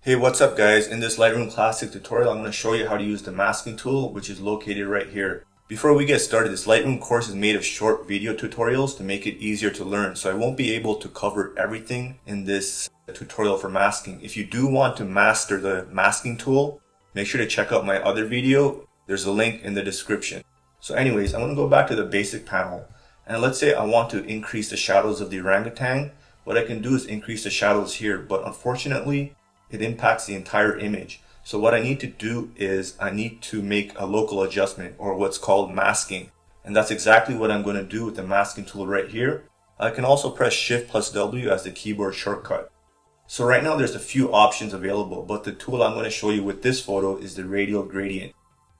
Hey, what's up guys? In this Lightroom Classic tutorial, I'm going to show you how to use the masking tool, which is located right here. Before we get started, this Lightroom course is made of short video tutorials to make it easier to learn. So I won't be able to cover everything in this tutorial for masking. If you do want to master the masking tool, make sure to check out my other video. There's a link in the description. So anyways, I'm going to go back to the basic panel. And let's say I want to increase the shadows of the orangutan. What I can do is increase the shadows here, but unfortunately, it impacts the entire image. So what I need to do is I need to make a local adjustment, or what's called masking. And that's exactly what I'm going to do with the masking tool right here. I can also press Shift plus W as the keyboard shortcut. So right now there's a few options available, but the tool I'm going to show you with this photo is the Radial Gradient.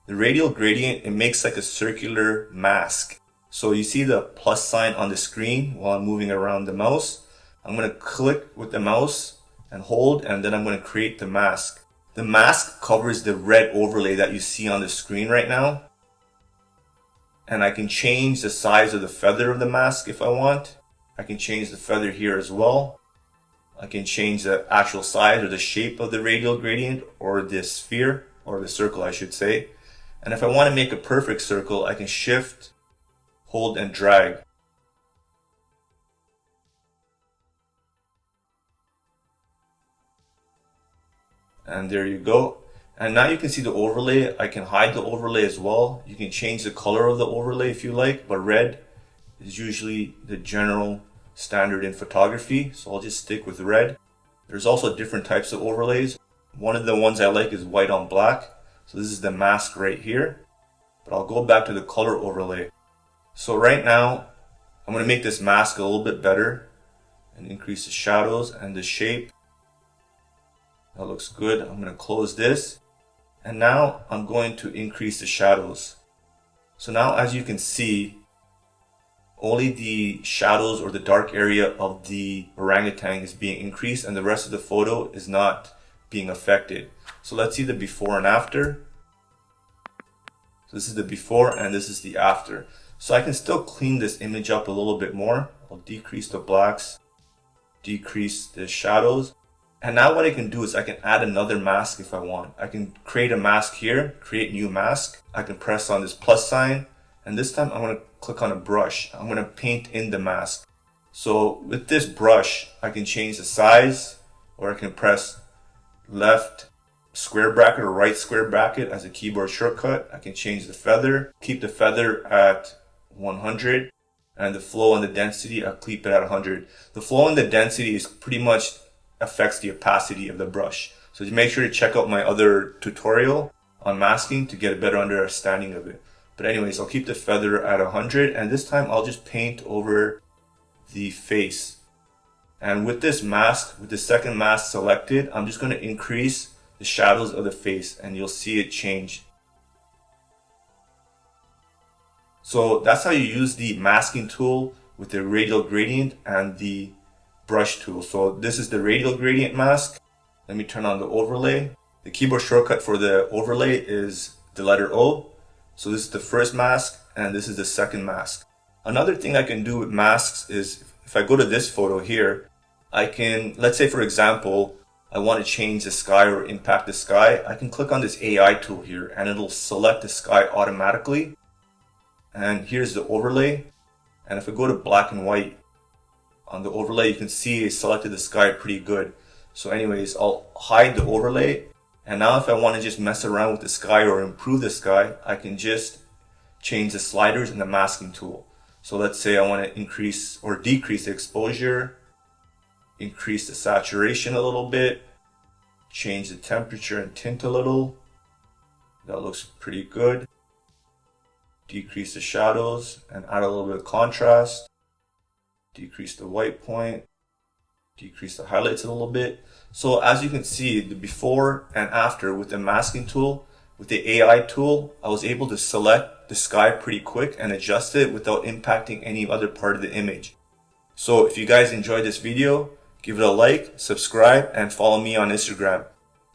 The Radial Gradient, it makes like a circular mask. So you see the plus sign on the screen while I'm moving around the mouse. I'm going to click with the mouse and hold, and then I'm going to create the mask. The mask covers the red overlay that you see on the screen right now. And I can change the size of the feather of the mask if I want. I can change the feather here as well. I can change the actual size or the shape of the radial gradient, or the sphere, or the circle I should say. And if I want to make a perfect circle, I can shift, hold, and drag. And there you go. And now you can see the overlay. I can hide the overlay as well. You can change the color of the overlay if you like, but red is usually the general standard in photography. So I'll just stick with red. There's also different types of overlays. One of the ones I like is white on black. So this is the mask right here. But I'll go back to the color overlay. So right now, I'm going to make this mask a little bit better and increase the shadows and the shape. That looks good. I'm going to close this. And now I'm going to increase the shadows. So now as you can see, only the shadows or the dark area of the orangutan is being increased and the rest of the photo is not being affected. So let's see the before and after. So this is the before and this is the after. So I can still clean this image up a little bit more. I'll decrease the blacks, decrease the shadows. And now what I can do is I can add another mask if I want. I can create a mask here, create new mask. I can press on this plus sign, and this time I'm going to click on a brush. I'm going to paint in the mask. So with this brush, I can change the size, or I can press left square bracket or right square bracket as a keyboard shortcut. I can change the feather, keep the feather at 100, and the flow and the density, I'll keep it at 100. The flow and the density is pretty much affects the opacity of the brush. So make sure to check out my other tutorial on masking to get a better understanding of it. But anyways, I'll keep the feather at 100, and this time I'll just paint over the face. And with this mask, with the second mask selected, I'm just going to increase the shadows of the face and you'll see it change. So that's how you use the masking tool with the Radial Gradient and the brush tool. So this is the Radial Gradient mask. Let me turn on the overlay. The keyboard shortcut for the overlay is the letter O. So this is the first mask and this is the second mask. Another thing I can do with masks is if I go to this photo here, I can, let's say for example, I want to change the sky or impact the sky. I can click on this AI tool here and it'll select the sky automatically. And here's the overlay. And if I go to black and white, on the overlay, you can see it selected the sky pretty good. So anyways, I'll hide the overlay. And now if I want to just mess around with the sky or improve the sky, I can just change the sliders in the masking tool. So let's say I want to increase or decrease the exposure, increase the saturation a little bit, change the temperature and tint a little. That looks pretty good. Decrease the shadows and add a little bit of contrast. Decrease the white point, decrease the highlights a little bit. So as you can see, the before and after with the masking tool, with the AI tool, I was able to select the sky pretty quick and adjust it without impacting any other part of the image. So if you guys enjoyed this video, give it a like, subscribe, and follow me on Instagram.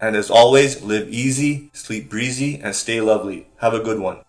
And as always, live easy, sleep breezy, and stay lovely. Have a good one.